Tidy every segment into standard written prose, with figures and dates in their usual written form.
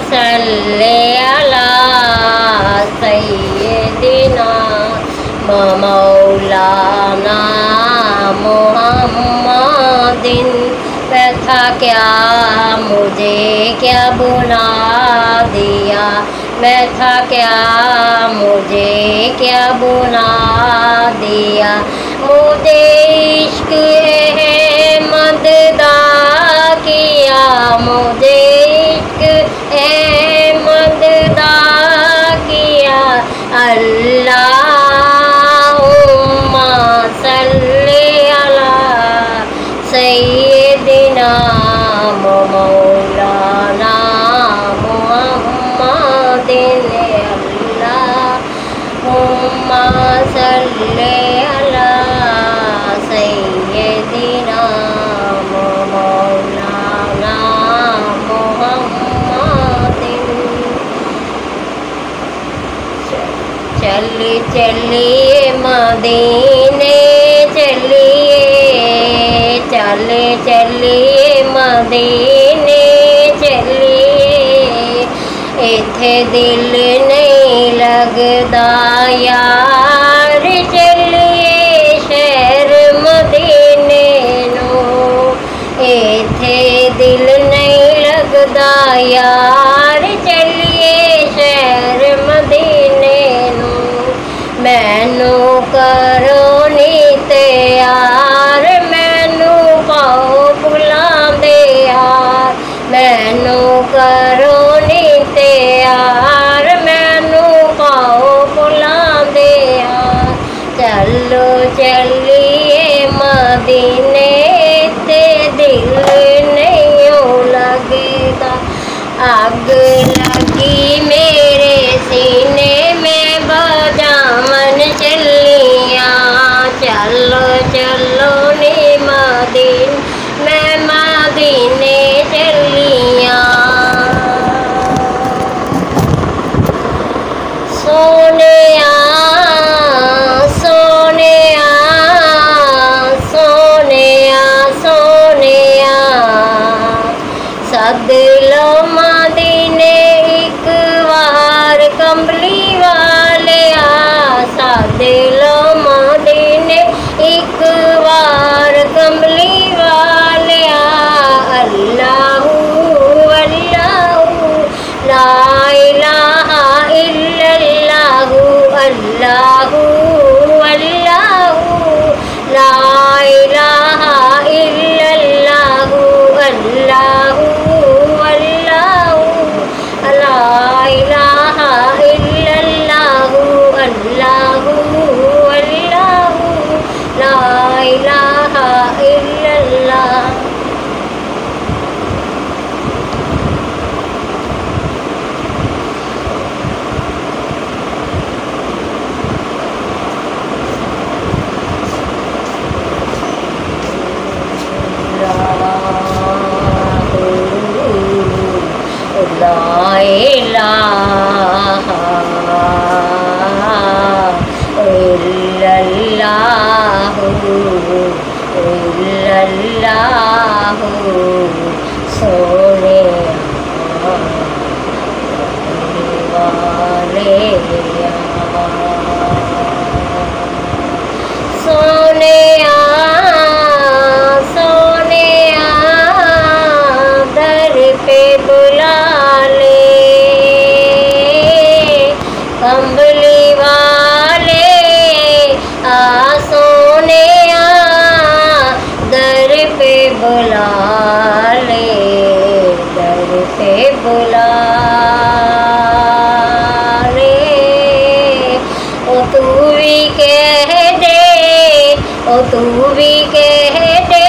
सल्ले अला सय्यदिना मौलाना मुहम्मदिन। मैं था क्या मुझे क्या बुला दिया, मैं था क्या मुझे क्या बुला दिया। मुझे इश्क अहमद दा किया, मुझे इश्क अहमद दा किया। अल्लाहुम्मा सल्ली अला सय्यदिना मौलाना मुहम्मदिन। अल्लाहुम्मा सल्ली अला सय्यदिना मौलाना मुहम्मदिन। चलिए मदीने चलिए, चलिए मदीने चलिए। इत्थे दिल नहीं लगदा यार, चलिए शहर मदीने नू। इत्थे दिल नहीं लगदा यार, चलिए शहर मदीने नू। मैनू करो नी तैयार, मैनू पाओ बुलांदे यार। मैनू करो नी तैयार, मैनू पाओ बुलांदे यार। चलो चलिए मदीने, ते दिल नहीं लगदा। आग लगी मेरे सीने में बजावन चलिया। चलो चलो नी मदीन, मैं मदीने चलिया। सोनिया सोनिया सोनिया सोनिया, सद लो मदीने एक बार कमली वालिया। सद लो मदीने एक बार कमली वालिया। अल्लाहू अल्लाहू ला इलाहा इल्लल्लाहु। अल्लाहू अल्लाहू ला इलाहा इल्लल्लाहु। अल्लाहू अल्लाहू ला इलाहा इल्लल्लाहु। अल्लाहू अल्लाहू ला इलाहा इल्लल्लाह। ला इलाहा इल्लल्लाहु इल्लल्लाहु। सोने वाले सोने सोने दर पे बुला ले, कंबली वाले आ सोने दर पे बुला ले, दर पे बुला ले। ओ तू भी कह दे, ओ तू भी कह दे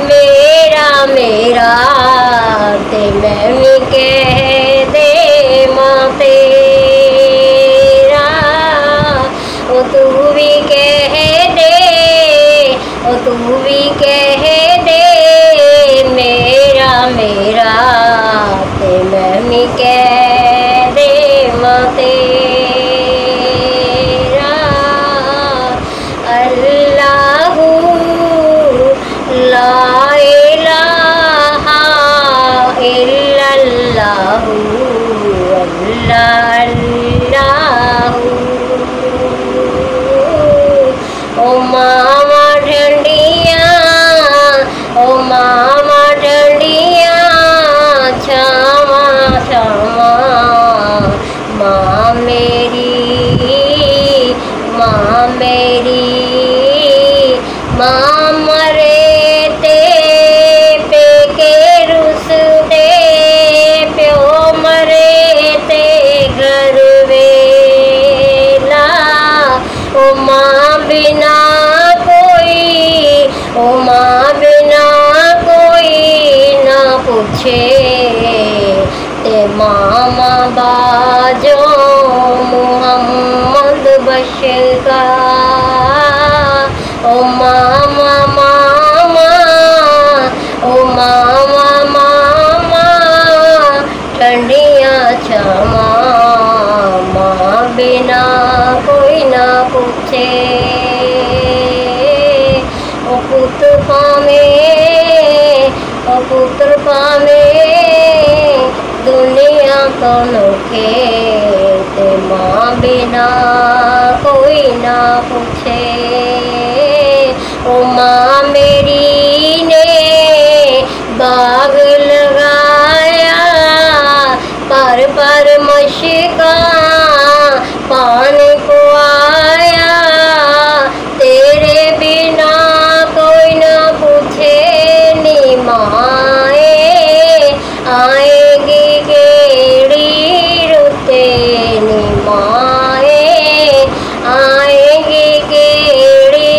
मेरा मेरा, ते मैं भी कह दे माँ तेरा। ओ तू भी कह दे, ओ तू भी कह दे पुत्र पावे दुनिया तो नोखे ते माँ बिना कोई ना पूछे। ओ माँ मेरी ने बाग लगाया पर पर मशका पानी को आया तेरे बिना कोई ना पूछे। नी माए आएगी केड़ी रुते नी माए आएगी केड़ी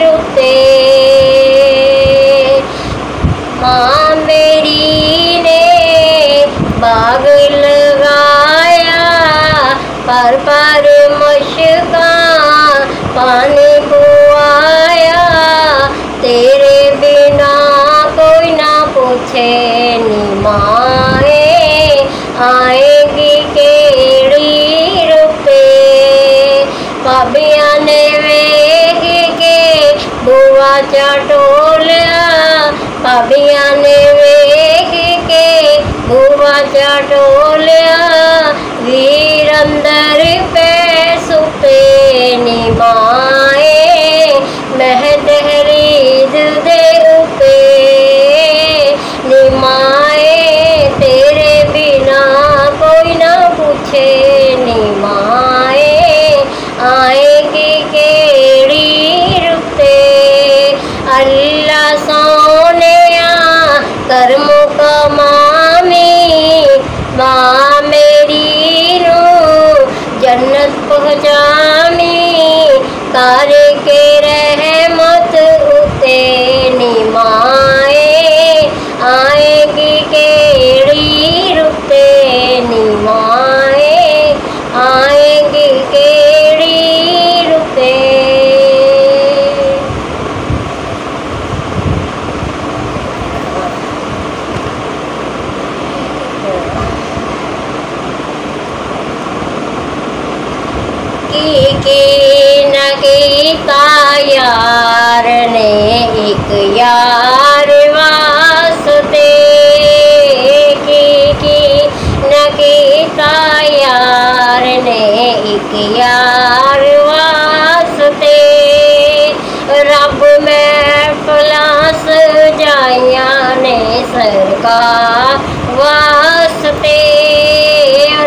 रुते। माँ मेरी ने बाग लगाया पर पर मशका पानी को आया तेरे बिना कोई ना पूछे। नी माए आएगी केड़ी रुपे। भाभिया ने वेख के बुआ चटोलिया भाभिया ने वेख के बुआ चटोलिया वीर अंदर पे सुते। नी माए महदहरीद दे उपे। नी माए तेरे बिना कोई ना पूछे। नी माए आएगी केड़ी रुते। अल्लाह सोनिया कर्म कमामी माँ मेरी नू जन्नत पहुँचामी कारे के रहमत उते। नी माए आएगी केड़ी रुते। नी माए आएगी केड़ी रुते। की न कीता यार ने एक यार वास्ते। की न कीता यार ने एक यार वास्ते। रब महफिलां सजाइया ने सरकार वास्ते।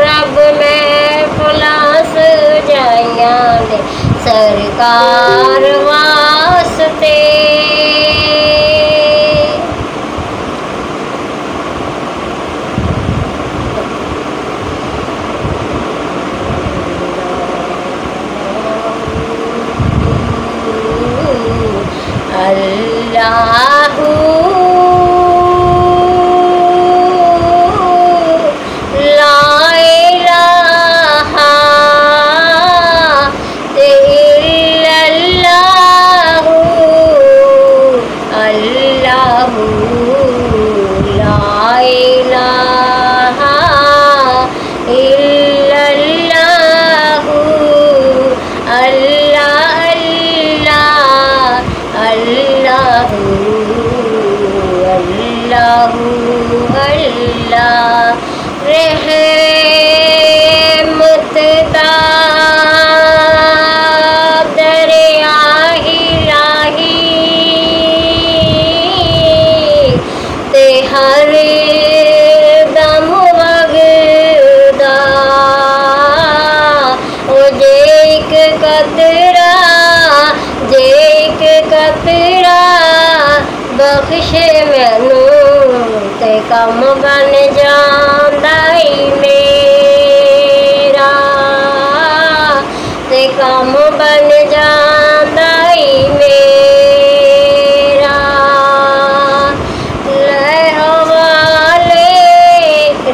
रब महफिलां सजाइया ने सरकार वास्ते। अल्लाहू ला इलाहा इल्लल्लाहु। अल्लाहू ला इलाहा इल्लल्लाहु। अल्लाह अल्लाह अल्लाहू अल्लाहू अल्लाह। रहमत ताब दरिया इलाही ते हर दम वगदा। ओ जे एक कतरा जे एक कतरा बख्शे मैनू ते कम बन जांदा ई मेरा। ते कम बन जांदा ई मेरा। ले हवाले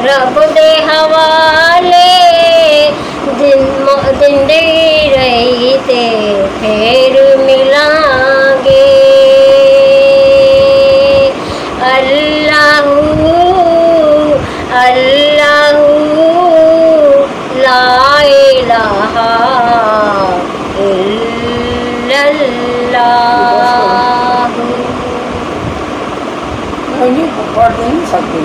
रब दे हवाले जिंदगी रही ते फिर मिलांगे। अल्लाहू अल्लाहू ला इलाहा इल्लल्लाहु। नहीं पढ़ नहीं सकते।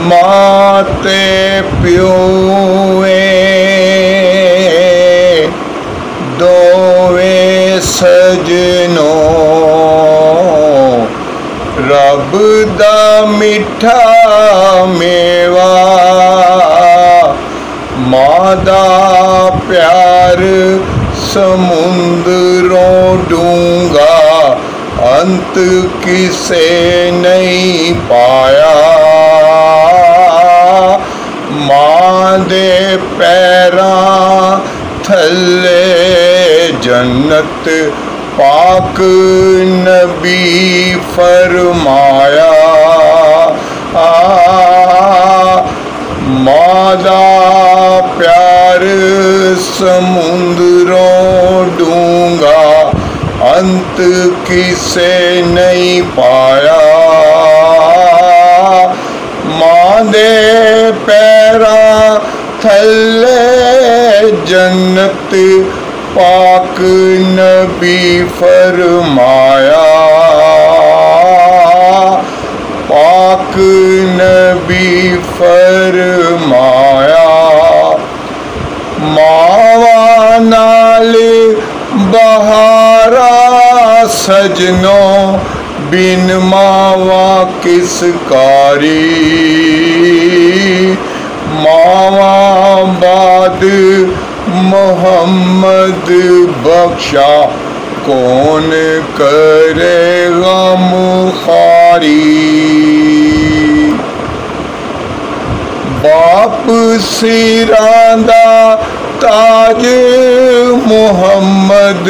माते प्योए दोवे सजनो रब दा मिठा मेवा मां दा प्यार समुंदरों डूंगा अंत किसे नहीं पाया मां दे पैरां थल्ले जन्नत पाक नबी फरमाया मां दा प्यार समुंदरों डूंगा अंत किसे नहीं पाया मां दे पैरां थल्ले जन्नत पाक नबी फरमाया पाक नबी फरमाया मावा नाल बहारा सजनो बिन मावा किस कारी मावा बाद मोहम्मद बख्शा कौन करेगा मुखारी बाप सिरांदा ताज मोहम्मद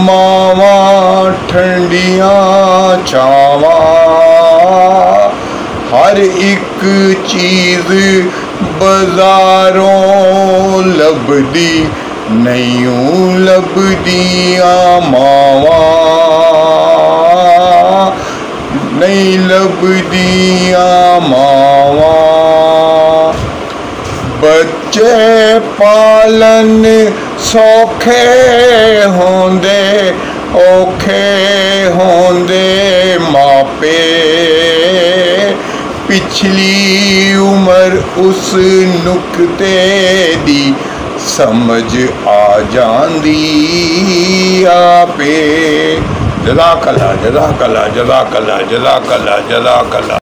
मावा ठंडियां छावा हर एक चीज बाजारों लभदी नहीं लभदियां मावा नहीं लभदियां मावा बच्चे पालन सौखे होंदे औखे होंदे मापे पिछली उम्र उस नुक्ते दी समझ आ जांदी आपे जज़ाकल्लाह जज़ाकल्लाह जज़ाकल्लाह जज़ाकल्लाह जज़ाकल्लाह।